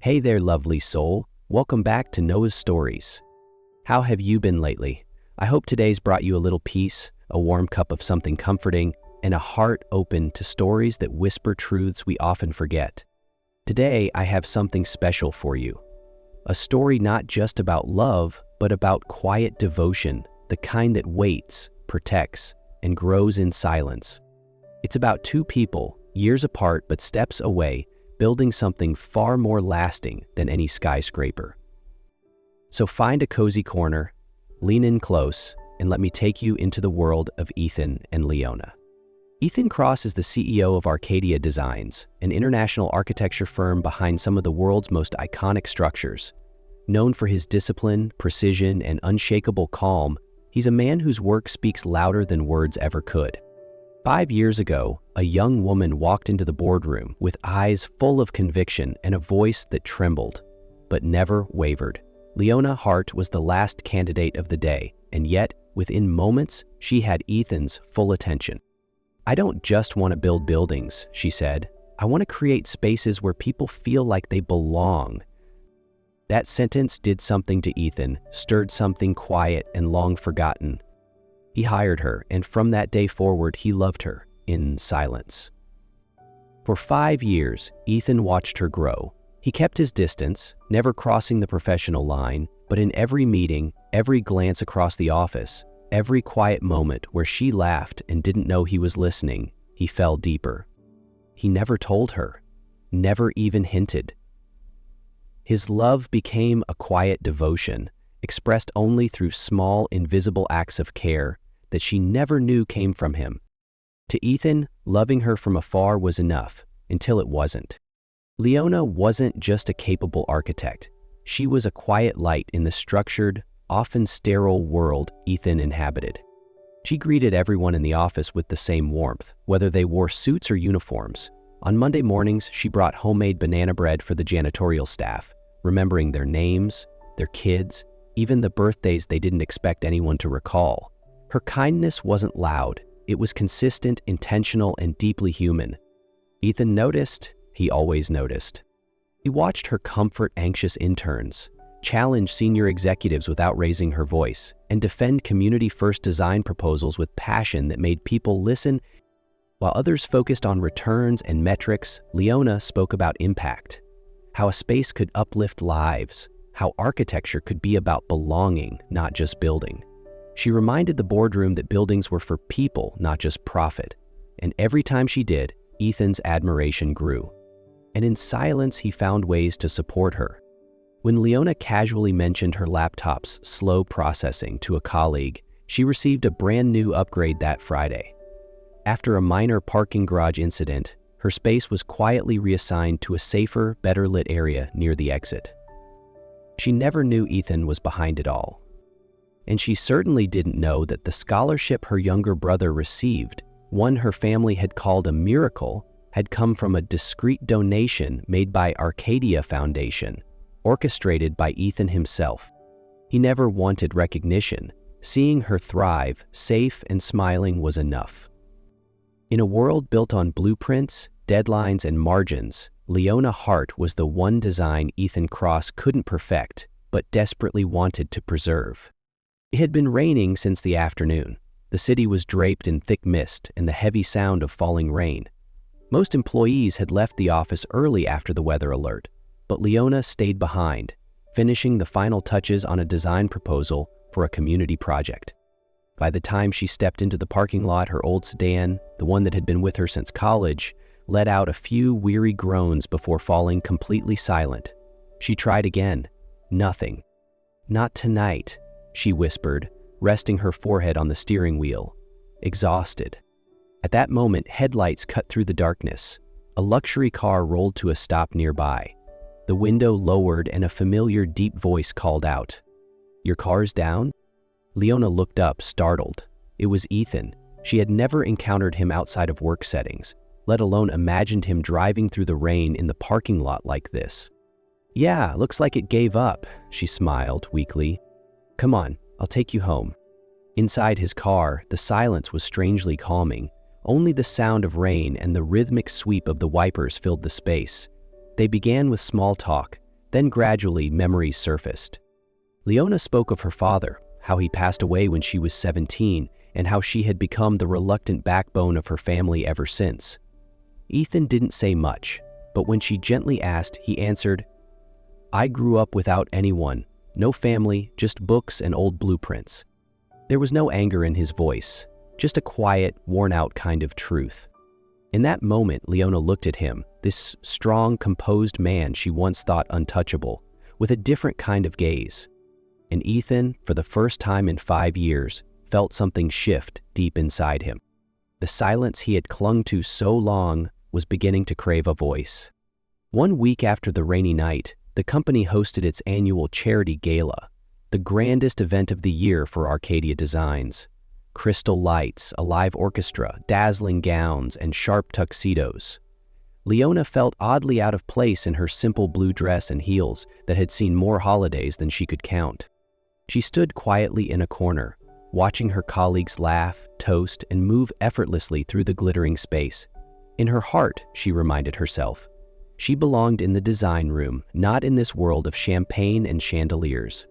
Hey there, lovely soul. Welcome back to Noah's Stories. How have you been lately? I hope today's brought you a little peace, a warm cup of something comforting, and a heart open to stories that whisper truths we often forget. Today, I have something special for you. A story not just about love, but about quiet devotion, the kind that waits, protects, and grows in silence. It's about two people, years apart but steps away, building something far more lasting than any skyscraper. So find a cozy corner, lean in close, and let me take you into the world of Ethan and Leona. Ethan Cross is the CEO of Arcadia Designs, an international architecture firm behind some of the world's most iconic structures. Known for his discipline, precision, and unshakable calm, he's a man whose work speaks louder than words ever could. 5 years ago, a young woman walked into the boardroom with eyes full of conviction and a voice that trembled, but never wavered. Leona Hart was the last candidate of the day, and yet, within moments, she had Ethan's full attention. "I don't just want to build buildings," she said. "I want to create spaces where people feel like they belong." That sentence did something to Ethan, stirred something quiet and long forgotten. He hired her, and from that day forward, he loved her in silence. For 5 years, Ethan watched her grow. He kept his distance, never crossing the professional line, but in every meeting, every glance across the office, every quiet moment where she laughed and didn't know he was listening, he fell deeper. He never told her, never even hinted. His love became a quiet devotion, expressed only through small, invisible acts of care that she never knew came from him. To Ethan, loving her from afar was enough, until it wasn't. Leona wasn't just a capable architect. She was a quiet light in the structured, often sterile world Ethan inhabited. She greeted everyone in the office with the same warmth, whether they wore suits or uniforms. On Monday mornings, she brought homemade banana bread for the janitorial staff, remembering their names, their kids, even the birthdays they didn't expect anyone to recall. Her kindness wasn't loud. It was consistent, intentional, and deeply human. Ethan noticed. He always noticed. He watched her comfort anxious interns, challenge senior executives without raising her voice, and defend community-first design proposals with passion that made people listen. While others focused on returns and metrics, Leona spoke about impact, how a space could uplift lives, how architecture could be about belonging, not just building. She reminded the boardroom that buildings were for people, not just profit. And every time she did, Ethan's admiration grew. And in silence, he found ways to support her. When Leona casually mentioned her laptop's slow processing to a colleague, she received a brand new upgrade that Friday. After a minor parking garage incident, her space was quietly reassigned to a safer, better-lit area near the exit. She never knew Ethan was behind it all. And she certainly didn't know that the scholarship her younger brother received, one her family had called a miracle, had come from a discreet donation made by Arcadia Foundation, orchestrated by Ethan himself. He never wanted recognition. Seeing her thrive, safe and smiling, was enough. In a world built on blueprints, deadlines, and margins, Leona Hart was the one design Ethan Cross couldn't perfect, but desperately wanted to preserve. It had been raining since the afternoon. The city was draped in thick mist and the heavy sound of falling rain. Most employees had left the office early after the weather alert, but Leona stayed behind, finishing the final touches on a design proposal for a community project. By the time she stepped into the parking lot, her old sedan, the one that had been with her since college, let out a few weary groans before falling completely silent. She tried again. Nothing. "Not tonight," she whispered, resting her forehead on the steering wheel, exhausted. At that moment, headlights cut through the darkness. A luxury car rolled to a stop nearby. The window lowered and a familiar deep voice called out, "Your car's down?" Leona looked up, startled. It was Ethan. She had never encountered him outside of work settings, let alone imagined him driving through the rain in the parking lot like this. "Yeah, looks like it gave up," she smiled weakly. "Come on, I'll take you home." Inside his car, the silence was strangely calming. Only the sound of rain and the rhythmic sweep of the wipers filled the space. They began with small talk, Then gradually memories surfaced. Leona spoke of her father, how he passed away when she was 17, and how she had become the reluctant backbone of her family ever since. Ethan didn't say much, but when she gently asked, he answered, "I grew up without anyone, no family, just books and old blueprints." There was no anger in his voice, just a quiet, worn-out kind of truth. In that moment, Leona looked at him, this strong, composed man she once thought untouchable, with a different kind of gaze. And Ethan, for the first time in 5 years, felt something shift deep inside him. The silence he had clung to so long was beginning to crave a voice. 1 week after the rainy night, the company hosted its annual charity gala, the grandest event of the year for Arcadia Designs. Crystal lights, a live orchestra, dazzling gowns, and sharp tuxedos. Leona felt oddly out of place in her simple blue dress and heels that had seen more holidays than she could count. She stood quietly in a corner, watching her colleagues laugh, toast, and move effortlessly through the glittering space. In her heart, she reminded herself, she belonged in the design room, not in this world of champagne and chandeliers.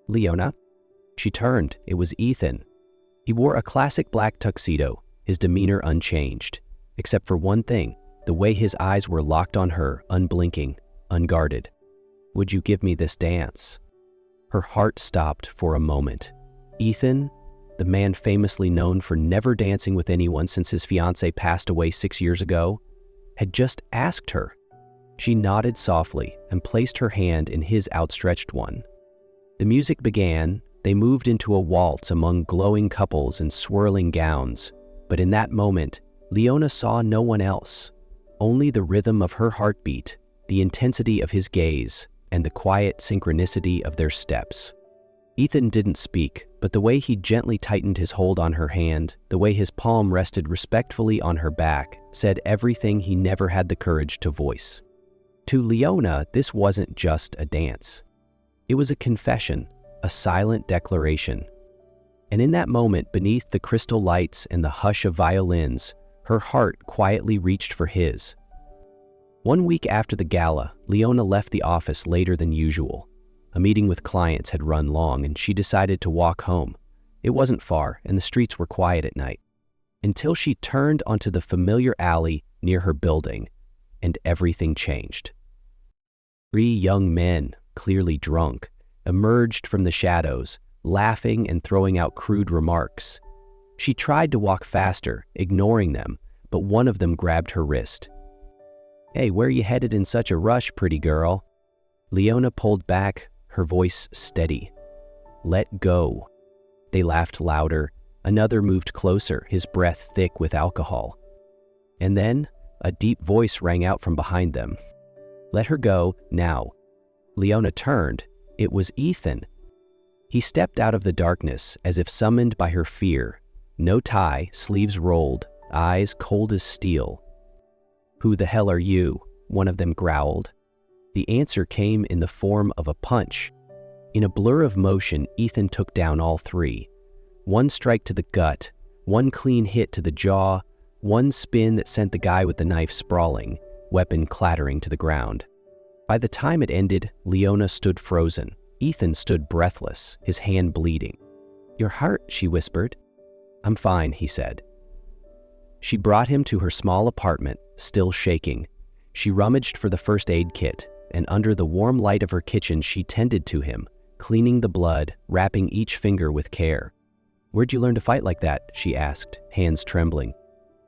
"Leona?" She turned. It was Ethan. He wore a classic black tuxedo, his demeanor unchanged, except for one thing, the way his eyes were locked on her, unblinking, unguarded. "Would you give me this dance?" Her heart stopped for a moment. Ethan, the man famously known for never dancing with anyone since his fiancée passed away 6 years ago, had just asked her. She nodded softly and placed her hand in his outstretched one. The music began. They moved into a waltz among glowing couples in swirling gowns, but in that moment, Leona saw no one else, only the rhythm of her heartbeat, the intensity of his gaze, and the quiet synchronicity of their steps. Ethan didn't speak, but the way he gently tightened his hold on her hand, the way his palm rested respectfully on her back, said everything he never had the courage to voice. To Leona, this wasn't just a dance. It was a confession, a silent declaration. And in that moment, beneath the crystal lights and the hush of violins, her heart quietly reached for his. 1 week after the gala, Leona left the office later than usual. A meeting with clients had run long, and she decided to walk home. It wasn't far, and the streets were quiet at night. Until she turned onto the familiar alley near her building, and everything changed. 3 young men, clearly drunk, emerged from the shadows, laughing and throwing out crude remarks. She tried to walk faster, ignoring them, but one of them grabbed her wrist. "Hey, where you headed in such a rush, pretty girl?" Leona pulled back, her voice steady. "Let go." They laughed louder. Another moved closer, his breath thick with alcohol. And then, a deep voice rang out from behind them. "Let her go, now." Leona turned. It was Ethan. He stepped out of the darkness as if summoned by her fear. No tie, sleeves rolled, eyes cold as steel. "Who the hell are you?" one of them growled. The answer came in the form of a punch. In a blur of motion, Ethan took down all 3. One strike to the gut, one clean hit to the jaw, one spin that sent the guy with the knife sprawling, weapon clattering to the ground. By the time it ended, Leona stood frozen. Ethan stood breathless, his hand bleeding. "Your heart," she whispered. "I'm fine," he said. She brought him to her small apartment, still shaking. She rummaged for the first aid kit, and under the warm light of her kitchen she tended to him, cleaning the blood, wrapping each finger with care. "Where'd you learn to fight like that?" she asked, hands trembling.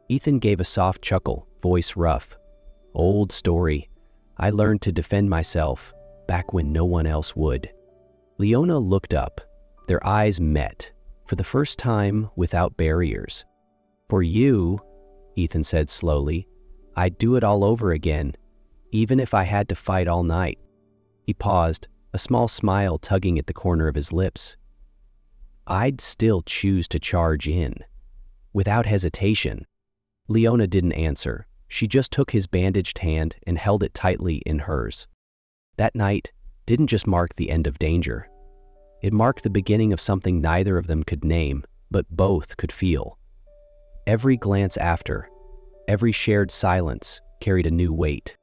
Ethan gave a soft chuckle, voice rough. "Old story. I learned to defend myself, back when no one else would." Leona looked up. Their eyes met, for the first time without barriers. "For you," Ethan said slowly, "I'd do it all over again, even if I had to fight all night." He paused, a small smile tugging at the corner of his lips. "I'd still choose to charge in." Without hesitation. Leona didn't answer. She just took his bandaged hand and held it tightly in hers. That night didn't just mark the end of danger. It marked the beginning of something neither of them could name, but both could feel. Every glance after, every shared silence carried a new weight.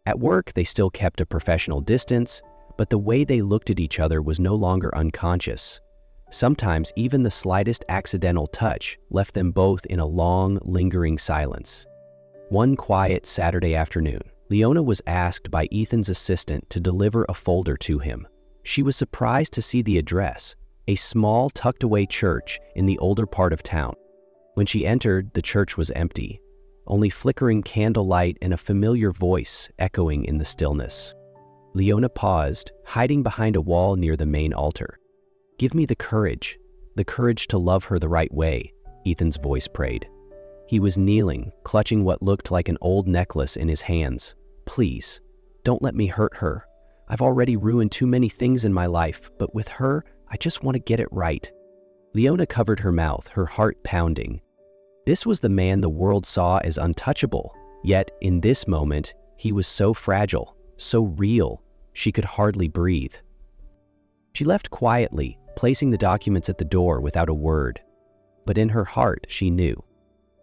At work, they still kept a professional distance, but the way they looked at each other was no longer unconscious. Sometimes even the slightest accidental touch left them both in a long, lingering silence. One quiet Saturday afternoon, Leona was asked by Ethan's assistant to deliver a folder to him. She was surprised to see the address, a small, tucked-away church in the older part of town. When she entered, the church was empty, only flickering candlelight and a familiar voice echoing in the stillness. Leona paused, hiding behind a wall near the main altar. "Give me the courage to love her the right way," Ethan's voice prayed. He was kneeling, clutching what looked like an old necklace in his hands. "Please, don't let me hurt her. I've already ruined too many things in my life, but with her, I just want to get it right." Leona covered her mouth, her heart pounding. This was the man the world saw as untouchable, yet in this moment, he was so fragile, so real, she could hardly breathe. She left quietly, placing the documents at the door without a word. But in her heart, she knew.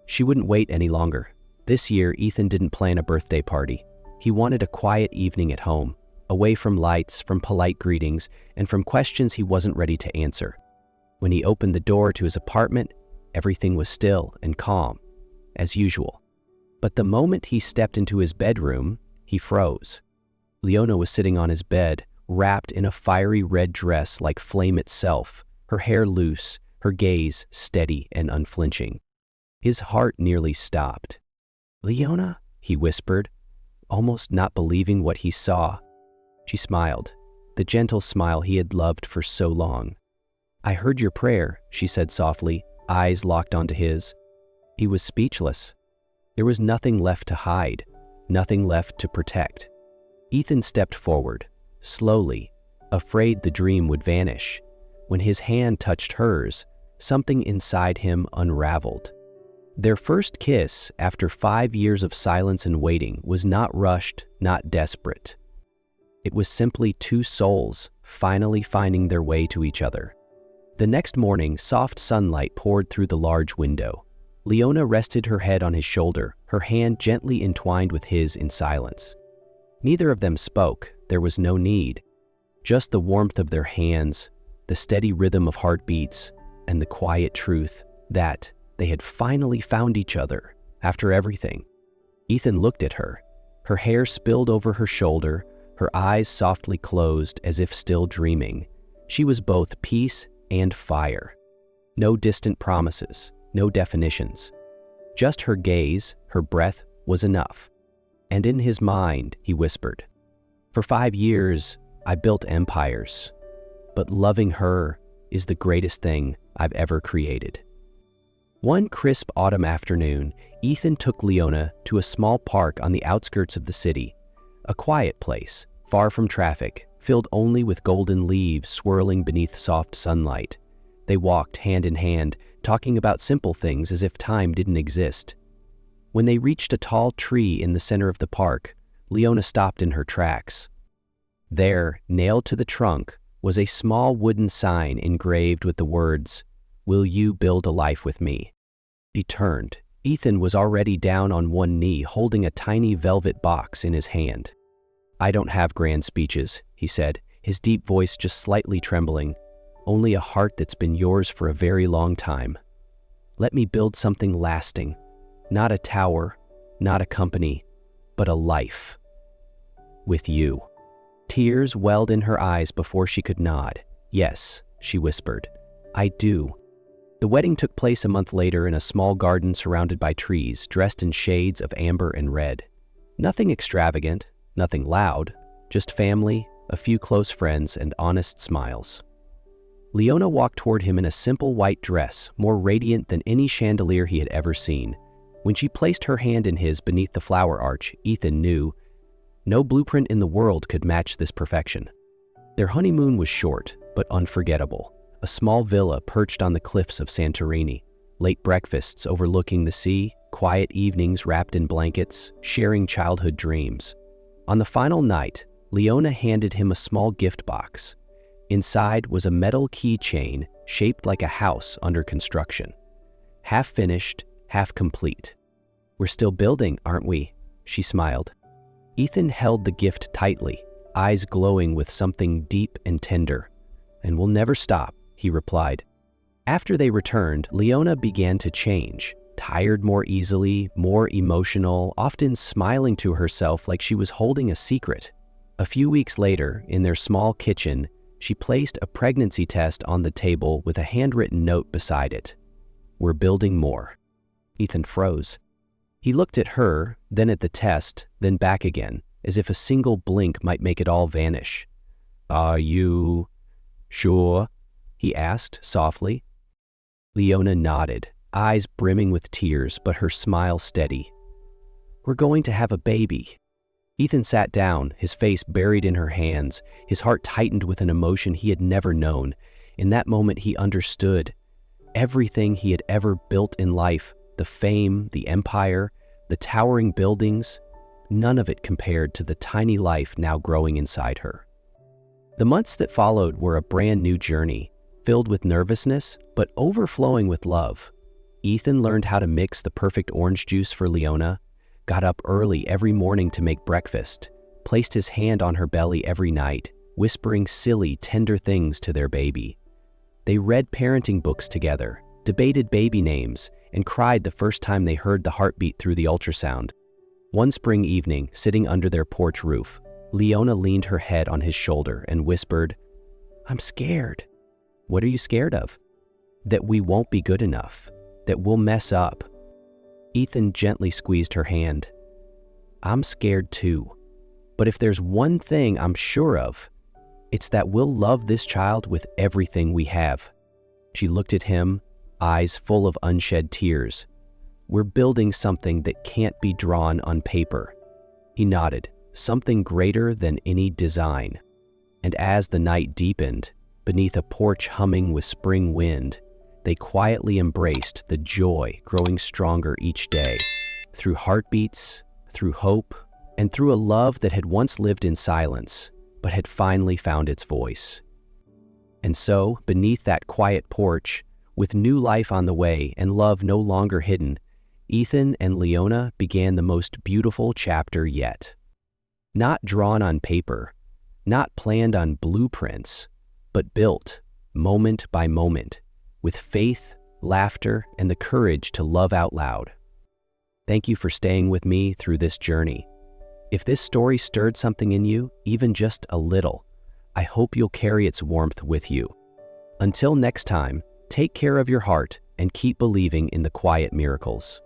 She wouldn't wait any longer. This year, Ethan didn't plan a birthday party. He wanted a quiet evening at home, away from lights, from polite greetings, and from questions he wasn't ready to answer. When he opened the door to his apartment, everything was still and calm, as usual. But the moment he stepped into his bedroom, he froze. Leona was sitting on his bed, wrapped in a fiery red dress like flame itself, her hair loose, her gaze steady and unflinching. His heart nearly stopped. "Leona?" he whispered, almost not believing what he saw. She smiled, the gentle smile he had loved for so long. "I heard your prayer," she said softly, eyes locked onto his. He was speechless. There was nothing left to hide, nothing left to protect. Ethan stepped forward, slowly, afraid the dream would vanish. When his hand touched hers, something inside him unraveled. Their first kiss, after 5 years of silence and waiting, was not rushed, not desperate. It was simply two souls finally finding their way to each other. The next morning, soft sunlight poured through the large window. Leona rested her head on his shoulder, her hand gently entwined with his in silence. Neither of them spoke, there was no need. Just the warmth of their hands, the steady rhythm of heartbeats, and the quiet truth that they had finally found each other after everything. Ethan looked at her. Her hair spilled over her shoulder, her eyes softly closed as if still dreaming. She was both peace and fire. No distant promises, no definitions. Just her gaze, her breath was enough. And in his mind, he whispered, "For 5 years, I built empires, but loving her is the greatest thing I've ever created." One crisp autumn afternoon, Ethan took Leona to a small park on the outskirts of the city, a quiet place, far from traffic, filled only with golden leaves swirling beneath soft sunlight. They walked hand in hand, talking about simple things as if time didn't exist. When they reached a tall tree in the center of the park, Leona stopped in her tracks. There, nailed to the trunk, was a small wooden sign engraved with the words, "Will you build a life with me?" She turned. Ethan was already down on one knee, holding a tiny velvet box in his hand. "I don't have grand speeches," he said, his deep voice just slightly trembling. "Only a heart that's been yours for a very long time. Let me build something lasting. Not a tower, not a company, but a life. With you." Tears welled in her eyes before she could nod. "Yes," she whispered, "I do." The wedding took place a month later in a small garden surrounded by trees, dressed in shades of amber and red. Nothing extravagant, nothing loud, just family, a few close friends, and honest smiles. Leona walked toward him in a simple white dress, more radiant than any chandelier he had ever seen. When she placed her hand in his beneath the flower arch, Ethan knew no blueprint in the world could match this perfection. Their honeymoon was short, but unforgettable. A small villa perched on the cliffs of Santorini, late breakfasts overlooking the sea, quiet evenings wrapped in blankets, sharing childhood dreams. On the final night, Leona handed him a small gift box. Inside was a metal keychain shaped like a house under construction. Half finished, half complete. "We're still building, aren't we?" she smiled. Ethan held the gift tightly, eyes glowing with something deep and tender. "And we'll never stop," he replied. After they returned, Leona began to change, tired more easily, more emotional, often smiling to herself like she was holding a secret. A few weeks later, in their small kitchen, she placed a pregnancy test on the table with a handwritten note beside it. "We're building more." Ethan froze. He looked at her, then at the test, then back again, as if a single blink might make it all vanish. "Are you sure?" he asked softly. Leona nodded, eyes brimming with tears, but her smile steady. "We're going to have a baby." Ethan sat down, his face buried in her hands, his heart tightened with an emotion he had never known. In that moment he understood. Everything he had ever built in life, the fame, the empire, the towering buildings, none of it compared to the tiny life now growing inside her. The months that followed were a brand new journey, filled with nervousness, but overflowing with love. Ethan learned how to mix the perfect orange juice for Leona, got up early every morning to make breakfast, placed his hand on her belly every night, whispering silly, tender things to their baby. They read parenting books together, debated baby names, and cried the first time they heard the heartbeat through the ultrasound. One spring evening, sitting under their porch roof, Leona leaned her head on his shoulder and whispered, "I'm scared." "What are you scared of?" "That we won't be good enough, that we'll mess up." Ethan gently squeezed her hand. "I'm scared too, but if there's one thing I'm sure of, it's that we'll love this child with everything we have." She looked at him, eyes full of unshed tears. "We're building something that can't be drawn on paper." He nodded, "Something greater than any design." And as the night deepened, beneath a porch humming with spring wind, they quietly embraced the joy growing stronger each day, through heartbeats, through hope, and through a love that had once lived in silence, but had finally found its voice. And so, beneath that quiet porch, with new life on the way and love no longer hidden, Ethan and Leona began the most beautiful chapter yet. Not drawn on paper, not planned on blueprints, but built, moment by moment, with faith, laughter, and the courage to love out loud. Thank you for staying with me through this journey. If this story stirred something in you, even just a little, I hope you'll carry its warmth with you. Until next time, take care of your heart and keep believing in the quiet miracles.